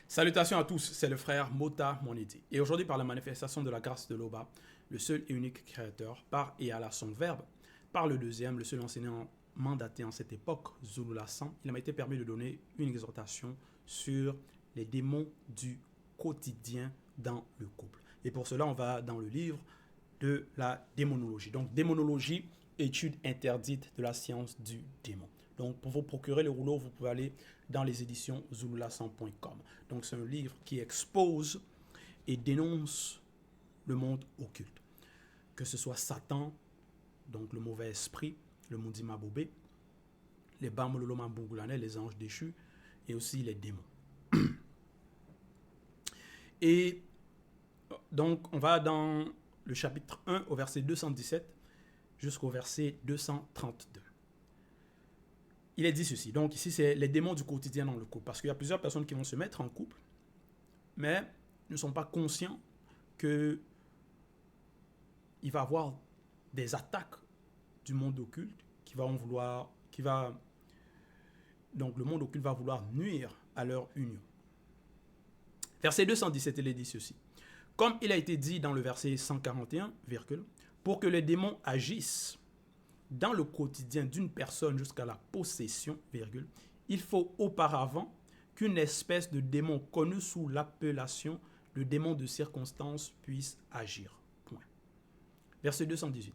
Salutations à tous, c'est le frère Mota Monedi. Et aujourd'hui, par la manifestation de la grâce de l'Oba, le seul et unique créateur, par et à la son verbe, par le deuxième, le seul enseignant mandaté en cette époque, Zulu Lassan, il m'a été permis de donner une exhortation sur les démons du quotidien dans le couple. Et pour cela, on va dans le livre de la démonologie. Donc, démonologie, étude interdite de la science du démon. Donc, pour vous procurer le rouleau, vous pouvez aller dans les éditions zululasan.com. Donc, c'est un livre qui expose et dénonce le monde occulte. Que ce soit Satan, donc le mauvais esprit, le Mundima Bobé, les Bamololoma Bungulanais, les anges déchus, et aussi les démons. Et donc, on va dans le chapitre 1 au verset 217 jusqu'au verset 232. Il est dit ceci. Donc ici, c'est les démons du quotidien dans le couple. Parce qu'il y a plusieurs personnes qui vont se mettre en couple, mais ne sont pas conscients qu'il va y avoir des attaques du monde occulte donc le monde occulte va vouloir nuire à leur union. Verset 217, il est dit ceci. Comme il a été dit dans le verset 141, pour que les démons agissent dans le quotidien d'une personne jusqu'à la possession, il faut auparavant qu'une espèce de démon connu sous l'appellation de démon de circonstance puisse agir. Point. Verset 218.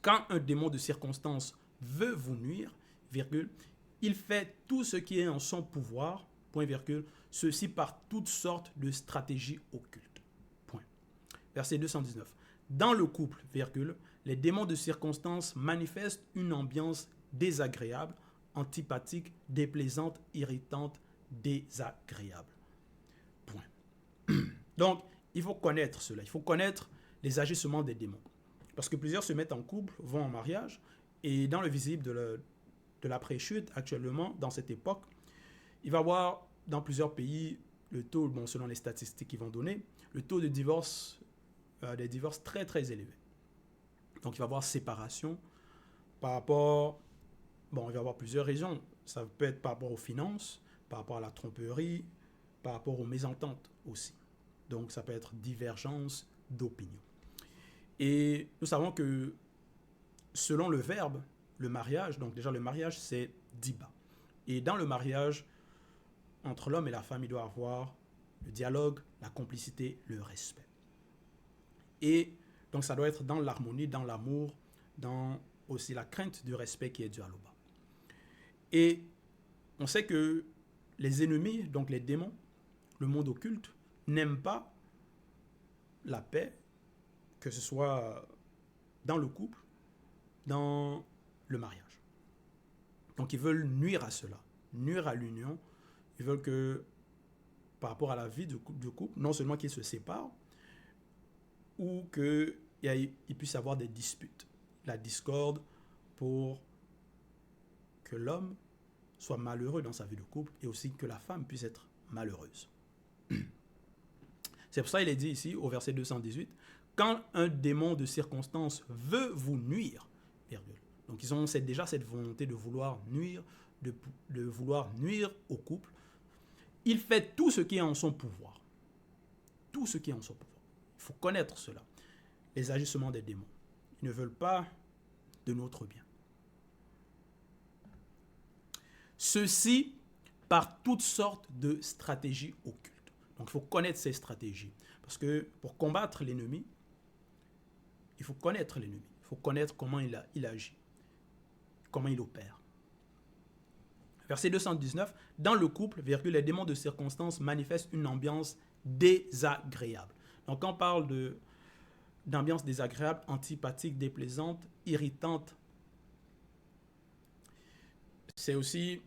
Quand un démon de circonstance veut vous nuire, il fait tout ce qui est en son pouvoir, ceci par toutes sortes de stratégies occultes. Point. Verset 219. Dans le couple, les démons de circonstance manifestent une ambiance désagréable, antipathique, déplaisante, irritante, désagréable. Point. Donc, il faut connaître cela. Il faut connaître les agissements des démons. Parce que plusieurs se mettent en couple, vont en mariage, et dans le visible de l'après-chute, actuellement, dans cette époque, il va y avoir dans plusieurs pays le taux, selon les statistiques qu'ils vont donner, le taux de divorce, des divorces très très élevé. Donc, il va y avoir séparation par rapport... il va y avoir plusieurs raisons. Ça peut être par rapport aux finances, par rapport à la tromperie, par rapport aux mésententes aussi. Donc, ça peut être divergence d'opinion. Et nous savons que selon le verbe, le mariage, donc déjà le mariage, c'est diba. Et dans le mariage, entre l'homme et la femme, il doit y avoir le dialogue, la complicité, le respect. Et donc ça doit être dans l'harmonie, dans l'amour, dans aussi la crainte du respect qui est dû à l'Oba. Et on sait que les ennemis, donc les démons, le monde occulte, n'aiment pas la paix, que ce soit dans le couple, dans le mariage. Donc ils veulent nuire à cela, nuire à l'union. Ils veulent que, par rapport à la vie du couple, non seulement qu'ils se séparent, ou qu'il puisse y avoir des disputes, la discorde, pour que l'homme soit malheureux dans sa vie de couple et aussi que la femme puisse être malheureuse. C'est pour ça qu'il est dit ici, au verset 218, quand un démon de circonstance veut vous nuire, donc ils ont déjà cette volonté de vouloir nuire, de vouloir nuire au couple, il fait tout ce qui est en son pouvoir. Tout ce qui est en son pouvoir. Il faut connaître cela. Les agissements des démons. Ils ne veulent pas de notre bien. Ceci par toutes sortes de stratégies occultes. Donc il faut connaître ces stratégies. Parce que pour combattre l'ennemi, il faut connaître l'ennemi. Il faut connaître comment il agit. Comment il opère. Verset 219. Dans le couple, les démons de circonstance manifestent une ambiance désagréable. Donc, quand on parle d'ambiance désagréable, antipathique, déplaisante, irritante, c'est aussi,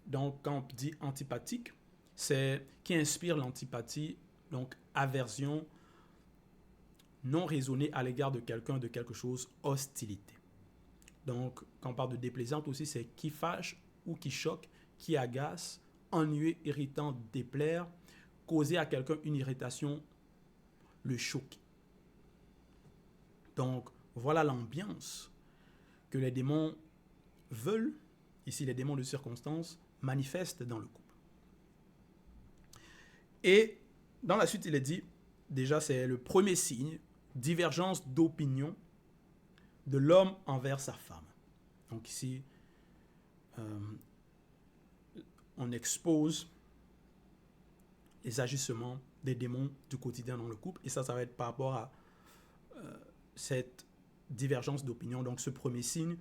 donc, quand on dit antipathique, c'est qui inspire l'antipathie, donc aversion non raisonnée à l'égard de quelqu'un, de quelque chose, hostilité. Donc, quand on parle de déplaisante aussi, c'est qui fâche ou qui choque, qui agace, ennuyeux, irritant, déplaire, causer à quelqu'un une irritation, le choquer. Donc, voilà l'ambiance que les démons veulent, ici les démons de circonstance, manifestent dans le couple. Et dans la suite, il est dit, déjà c'est le premier signe, divergence d'opinion de l'homme envers sa femme. Donc ici, on expose les agissements des démons du quotidien dans le couple. Et ça va être par rapport à cette divergence d'opinion. Donc ce premier signe,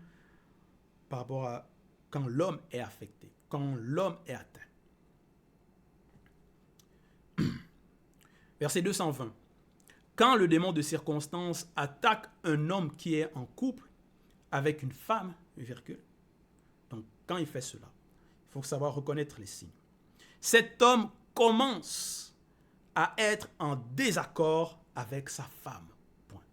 par rapport à quand l'homme est affecté, quand l'homme est atteint. Verset 220. Quand le démon de circonstance attaque un homme qui est en couple avec une femme, virgule. Donc, quand il fait cela, il faut savoir reconnaître les signes. Cet homme commence à être en désaccord avec sa femme. Point.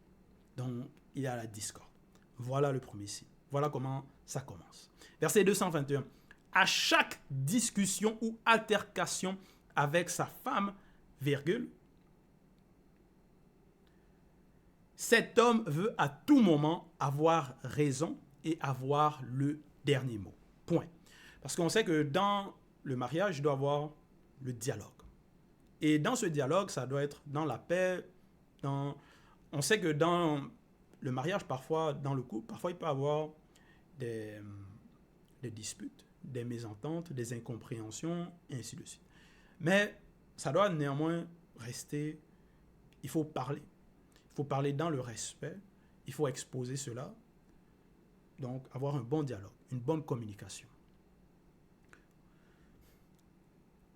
Donc, il y a la discorde. Voilà le premier signe. Voilà comment ça commence. Verset 221. À chaque discussion ou altercation avec sa femme, virgule, cet homme veut à tout moment avoir raison et avoir le dernier mot. Point. Parce qu'on sait que dans le mariage, il doit y avoir le dialogue. Et dans ce dialogue, ça doit être dans la paix. On sait que dans le mariage, parfois, dans le couple, parfois il peut y avoir des disputes, des mésententes, des incompréhensions, et ainsi de suite. Mais ça doit néanmoins rester, il faut parler. Il faut parler dans le respect, il faut exposer cela. Donc, avoir un bon dialogue, une bonne communication.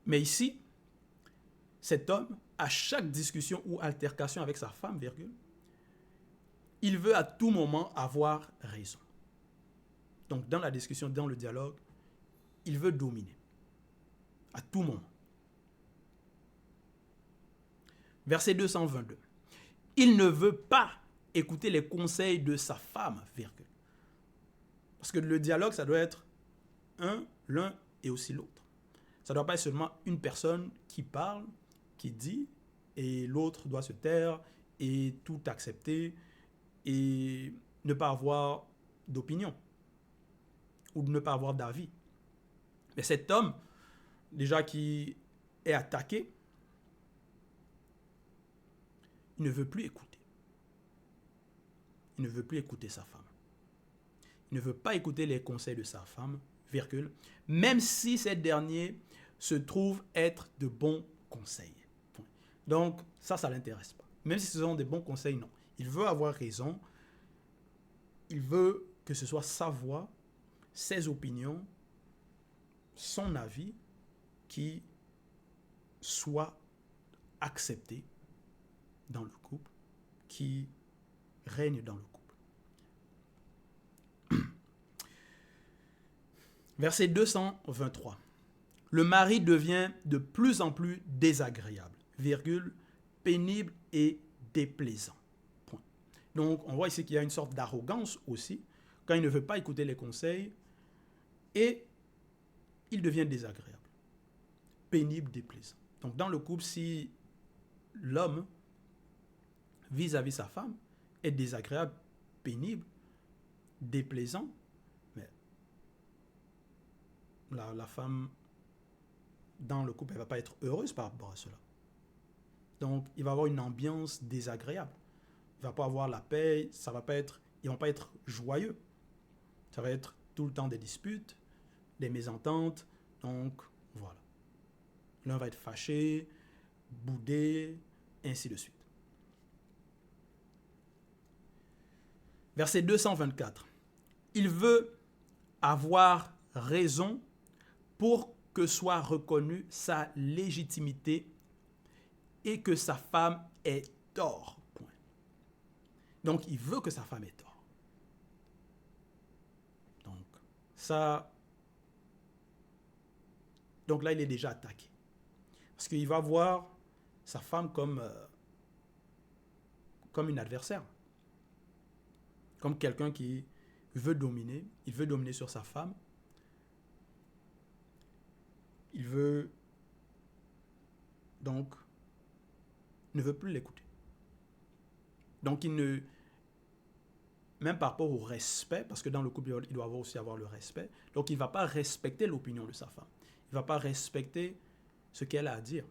Mais ici, cet homme, à chaque discussion ou altercation avec sa femme, virgule, il veut à tout moment avoir raison. Donc, dans la discussion, dans le dialogue, il veut dominer. À tout moment. Verset 222. Il ne veut pas écouter les conseils de sa femme, virgule. Parce que le dialogue, ça doit être l'un et aussi l'autre. Ça ne doit pas être seulement une personne qui parle, qui dit, et l'autre doit se taire et tout accepter et ne pas avoir d'opinion ou ne pas avoir d'avis. Mais cet homme, déjà qui est attaqué, il ne veut plus écouter. Il ne veut plus écouter sa femme. Il ne veut pas écouter les conseils de sa femme, virgule, même si ces derniers se trouvent être de bons conseils. Donc, ça ne l'intéresse pas. Même si ce sont des bons conseils, non. Il veut avoir raison. Il veut que ce soit sa voix, ses opinions, son avis qui soit accepté dans le couple, qui règne dans le couple. Verset 223. Le mari devient de plus en plus désagréable, virgule, pénible et déplaisant. Point. Donc, on voit ici qu'il y a une sorte d'arrogance aussi, quand il ne veut pas écouter les conseils, et il devient désagréable, pénible, déplaisant. Donc, dans le couple, si l'homme, vis-à-vis sa femme, est désagréable, pénible, déplaisant, mais la femme, dans le couple, elle ne va pas être heureuse par rapport à cela. Donc, il va y avoir une ambiance désagréable. Il ne va pas avoir la paix, ils ne vont pas être joyeux. Ça va être tout le temps des disputes, des mésententes. Donc, voilà. L'un va être fâché, boudé, ainsi de suite. Verset 224. Il veut avoir raison pour que soit reconnue sa légitimité et que sa femme ait tort. Point. Donc, il veut que sa femme ait tort. Donc là, il est déjà attaqué. Parce qu'il va voir sa femme comme une adversaire. Comme quelqu'un qui veut dominer. Il veut dominer sur sa femme. Il veut donc ne veut plus l'écouter. Donc même par rapport au respect, parce que dans le couple, il doit aussi avoir le respect, donc il ne va pas respecter l'opinion de sa femme. Il ne va pas respecter ce qu'elle a à dire.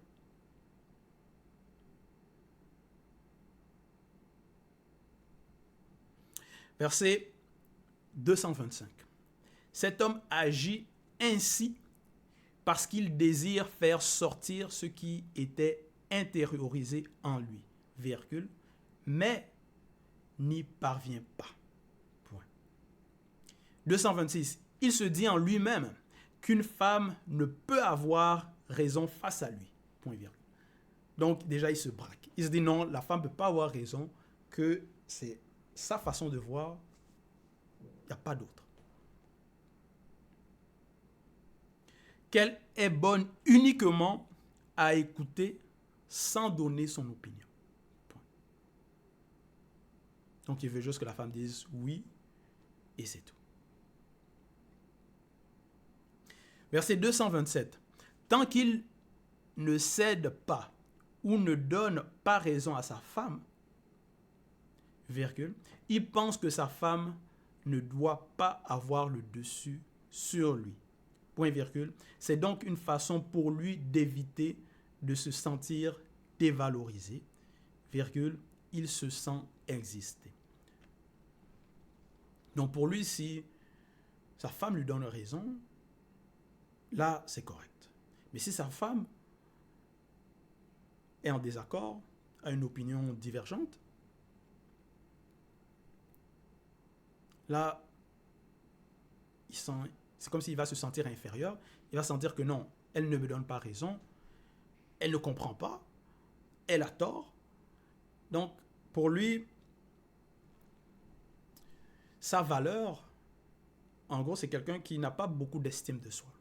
Verset 225. Cet homme agit ainsi parce qu'il désire faire sortir ce qui était intériorisé en lui, virgule, mais n'y parvient pas. Point. 226. Il se dit en lui-même qu'une femme ne peut avoir raison face à lui. Point virgule. Donc déjà, il se braque. Il se dit non, la femme ne peut pas avoir raison, que c'est sa façon de voir, il n'y a pas d'autre. Qu'elle est bonne uniquement à écouter sans donner son opinion. Point. Donc il veut juste que la femme dise oui et c'est tout. Verset 227. Tant qu'il ne cède pas ou ne donne pas raison à sa femme, virgule, il pense que sa femme ne doit pas avoir le dessus sur lui. Point virgule. C'est donc une façon pour lui d'éviter de se sentir dévalorisé, virgule, il se sent exister. Donc pour lui, si sa femme lui donne raison, là c'est correct. Mais si sa femme est en désaccord, a une opinion divergente, là, c'est comme s'il va se sentir inférieur. Il va sentir que non, elle ne me donne pas raison, elle ne comprend pas, elle a tort. Donc, pour lui, sa valeur, en gros, c'est quelqu'un qui n'a pas beaucoup d'estime de soi.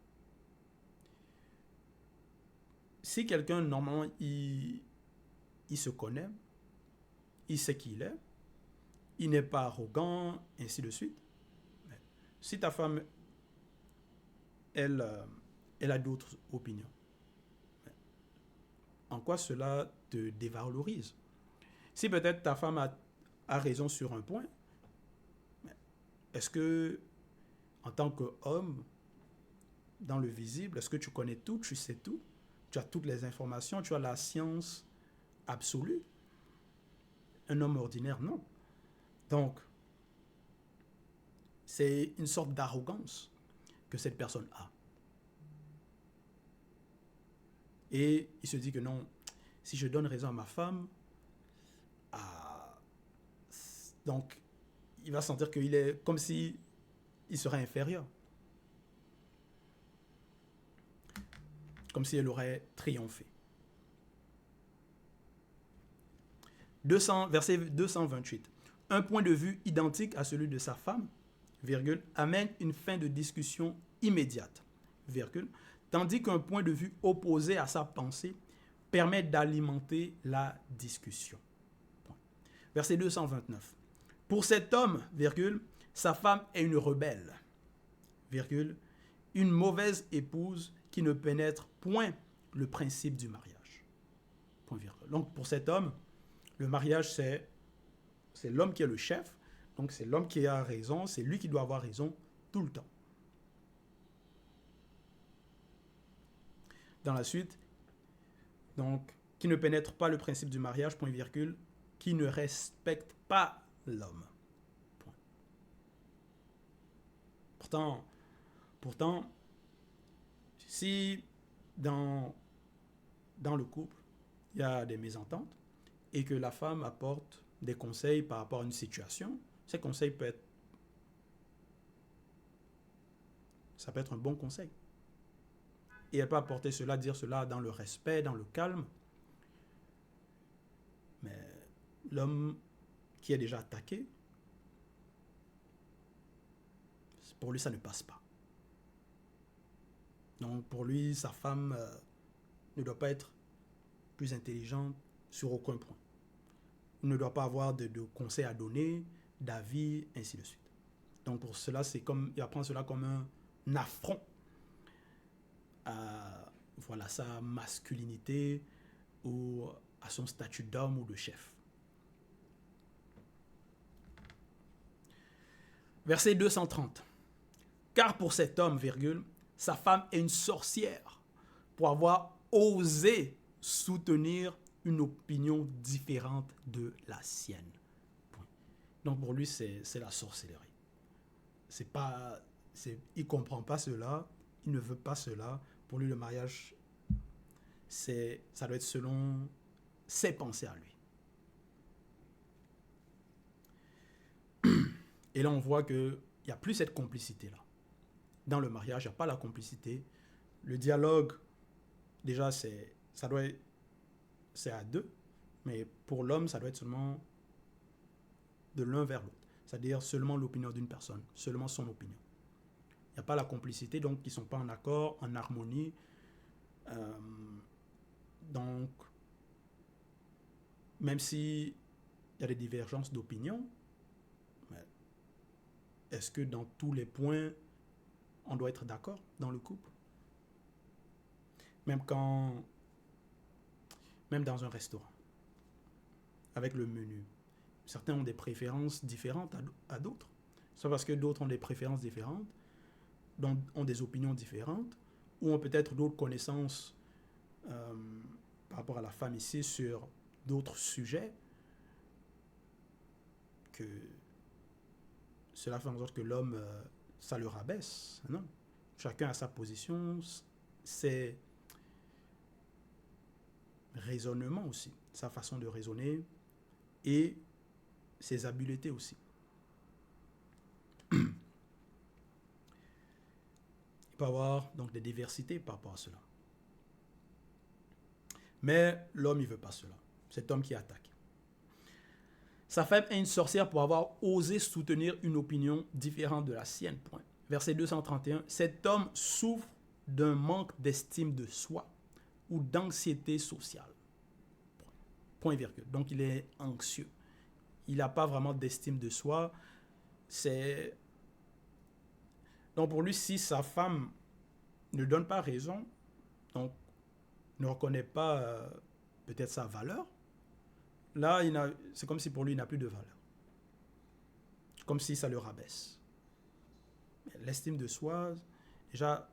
Si quelqu'un, normalement, il se connaît, il sait qui il est, il n'est pas arrogant, ainsi de suite. Mais si ta femme, elle a d'autres opinions, en quoi cela te dévalorise? Si peut-être ta femme a raison sur un point, est-ce que, en tant qu'homme, dans le visible, est-ce que tu connais tout, tu sais tout, tu as toutes les informations, tu as la science absolue? Un homme ordinaire, non. Donc, c'est une sorte d'arrogance que cette personne a. Et il se dit que non, si je donne raison à ma femme, donc il va sentir qu'il est comme si il serait inférieur. Comme si elle aurait triomphé. Verset 228. Un point de vue identique à celui de sa femme, virgule, amène une fin de discussion immédiate, virgule, tandis qu'un point de vue opposé à sa pensée permet d'alimenter la discussion. Point. Verset 229. Pour cet homme, virgule, sa femme est une rebelle, virgule, une mauvaise épouse qui ne pénètre point le principe du mariage. Point virgule. Donc pour cet homme, le mariage, c'est l'homme qui est le chef, donc c'est l'homme qui a raison, c'est lui qui doit avoir raison tout le temps. Dans la suite, donc, qui ne pénètre pas le principe du mariage, point virgule, qui ne respecte pas l'homme. Point. Pourtant, si dans le couple, il y a des mésententes et que la femme apporte des conseils par rapport à une situation, ces conseils ça peut être un bon conseil. Et elle peut apporter cela, dire cela dans le respect, dans le calme. Mais l'homme qui est déjà attaqué, pour lui, ça ne passe pas. Donc pour lui, sa femme ne doit pas être plus intelligente sur aucun point. Il ne doit pas avoir de conseils à donner, d'avis, ainsi de suite. Donc pour cela, il va prendre cela comme un affront à sa masculinité ou à son statut d'homme ou de chef. Verset 230. Car pour cet homme, virgule, sa femme est une sorcière pour avoir osé soutenir une opinion différente de la sienne. Donc pour lui, c'est la sorcellerie. Il ne comprend pas cela, il ne veut pas cela. Pour lui, le mariage, ça doit être selon ses pensées à lui. Et là, on voit qu'il n'y a plus cette complicité-là. Dans le mariage, il n'y a pas la complicité. Le dialogue, déjà, c'est à deux. Mais pour l'homme, ça doit être seulement de l'un vers l'autre. C'est-à-dire seulement l'opinion d'une personne, seulement son opinion. Il n'y a pas la complicité, donc ils ne sont pas en accord, en harmonie. Donc, même s'il y a des divergences d'opinion, est-ce que dans tous les points, on doit être d'accord dans le couple? Même dans un restaurant, avec le menu, certains ont des préférences différentes à d'autres. C'est parce que d'autres ont des préférences différentes, donc ont des opinions différentes, ou ont peut-être d'autres connaissances par rapport à la femme ici sur d'autres sujets, que cela fait en sorte que l'homme, ça le rabaisse. Non. Chacun a sa position, ses raisonnements aussi, sa façon de raisonner et ses habiletés aussi. Il peut y avoir donc des diversités par rapport à cela. Mais l'homme, il ne veut pas cela. Cet homme qui attaque. Sa femme est une sorcière pour avoir osé soutenir une opinion différente de la sienne. Point. Verset 231. Cet homme souffre d'un manque d'estime de soi ou d'anxiété sociale. Point virgule. Donc il est anxieux. Il n'a pas vraiment d'estime de soi. Donc pour lui, si sa femme ne donne pas raison, donc ne reconnaît pas peut-être sa valeur, là, c'est comme si pour lui, il n'a plus de valeur. Comme si ça le rabaisse. L'estime de soi, déjà,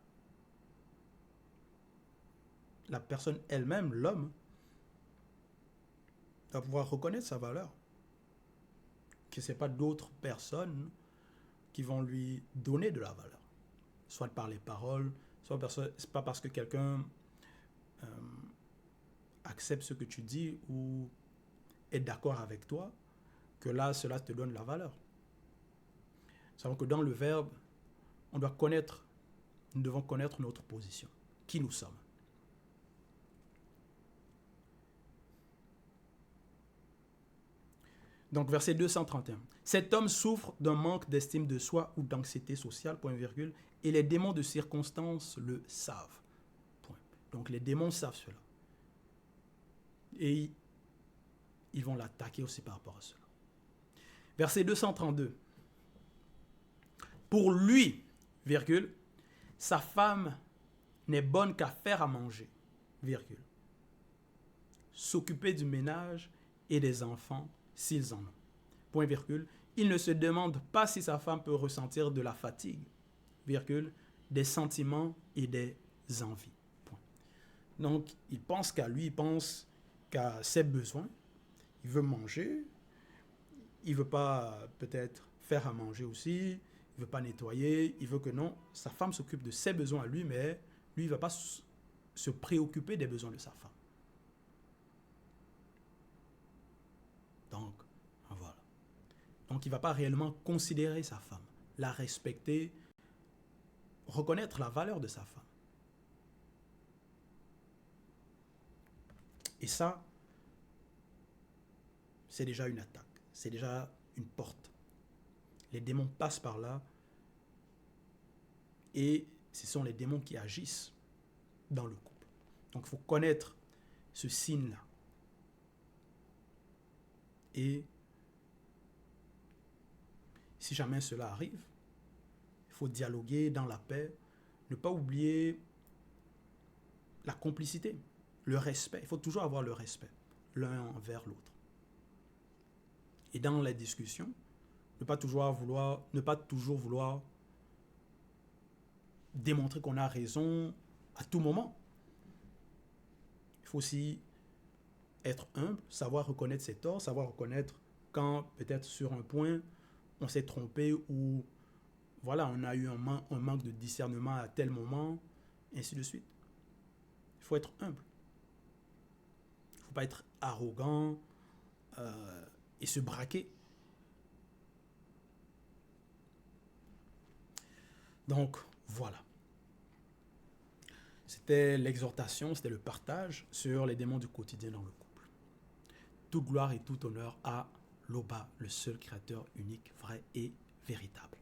la personne elle-même, l'homme, va pouvoir reconnaître sa valeur. Que ce n'est pas d'autres personnes qui vont lui donner de la valeur. Soit par les paroles, soit c'est pas parce que quelqu'un accepte ce que tu dis ou est d'accord avec toi que là, cela te donne la valeur. Nous savons que dans le verbe, nous devons connaître notre position, qui nous sommes. Donc, verset 231. Cet homme souffre d'un manque d'estime de soi ou d'anxiété sociale, point virgule, et les démons de circonstance le savent. Point. Donc, les démons savent cela. Et ils vont l'attaquer aussi par rapport à cela. Verset 232. Pour lui, virgule, sa femme n'est bonne qu'à faire à manger, virgule. S'occuper du ménage et des enfants s'ils en ont. Point virgule. Il ne se demande pas si sa femme peut ressentir de la fatigue, virgule, des sentiments et des envies. Point. Donc, il pense qu'à lui, il pense qu'à ses besoins. Il veut manger. Il ne veut pas peut-être faire à manger aussi. Il ne veut pas nettoyer. Il veut que non, sa femme s'occupe de ses besoins à lui, mais lui, il ne va pas se préoccuper des besoins de sa femme. Donc, voilà. Donc, il ne va pas réellement considérer sa femme, la respecter, reconnaître la valeur de sa femme. Et ça, c'est déjà une attaque. C'est déjà une porte. Les démons passent par là et ce sont les démons qui agissent dans le couple. Donc, il faut connaître ce signe-là. Et si jamais cela arrive, il faut dialoguer dans la paix, ne pas oublier la complicité, le respect. Il faut toujours avoir le respect l'un envers l'autre. Et dans les discussions, ne pas toujours vouloir démontrer qu'on a raison à tout moment. Il faut aussi être humble, savoir reconnaître ses torts, savoir reconnaître quand peut-être sur un point, on s'est trompé ou voilà, on a eu un manque de discernement à tel moment, et ainsi de suite. Il faut être humble. Il ne faut pas être arrogant et se braquer. Donc, voilà. C'était l'exhortation, c'était le partage sur les démons du quotidien dans le couple. Toute gloire et tout honneur à Loba, le seul créateur unique, vrai et véritable.